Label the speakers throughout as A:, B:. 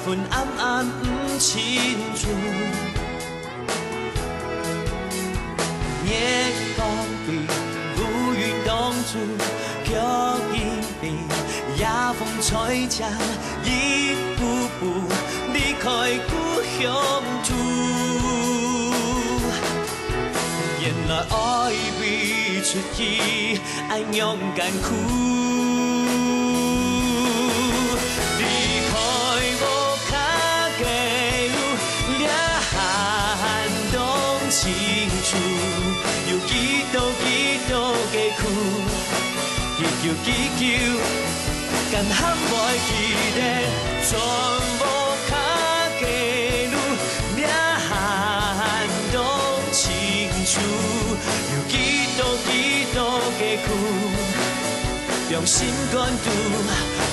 A: 昏暗暗不清楚。夜光边乌云挡住，脚印边夜风吹着，一步步离开故乡土。原来爱未出去，爱勇敢哭。离开无卡嘅路，掠寒冬清楚，又几多嘅苦，祈求，敢喊袂记得，全无卡嘅路，掠寒冬清楚，又几多嘅苦，用心关注，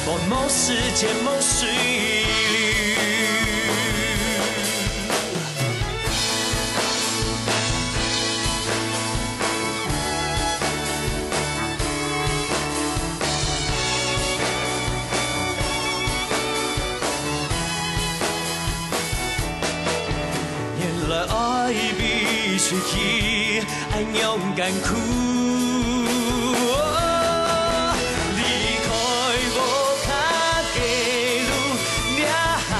A: 把某时间某水里。爱必须去，爱勇敢哭。离开无卡嘅路，掠寒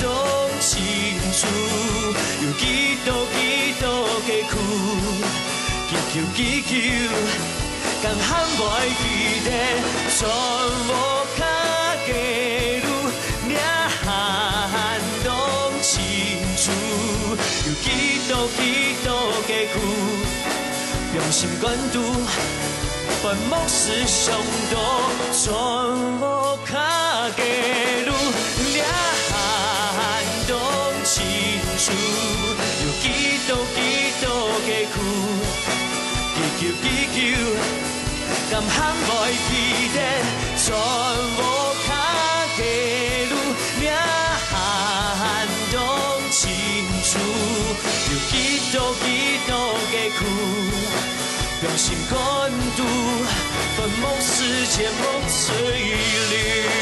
A: 冬清楚，有几多嘅苦，祈求，敢喊袂记得，全无卡嘅路，掠寒冬清楚。有几多嘅苦，用心关注，繁忙时上多，全无卡嘅路，掠寒冬清楚，有几多嘅苦，祈求，敢喊袂记得，全无卡嘅路，掠寒冬清楚。有几多嘅苦，用心关注，繁忙世界梦碎里。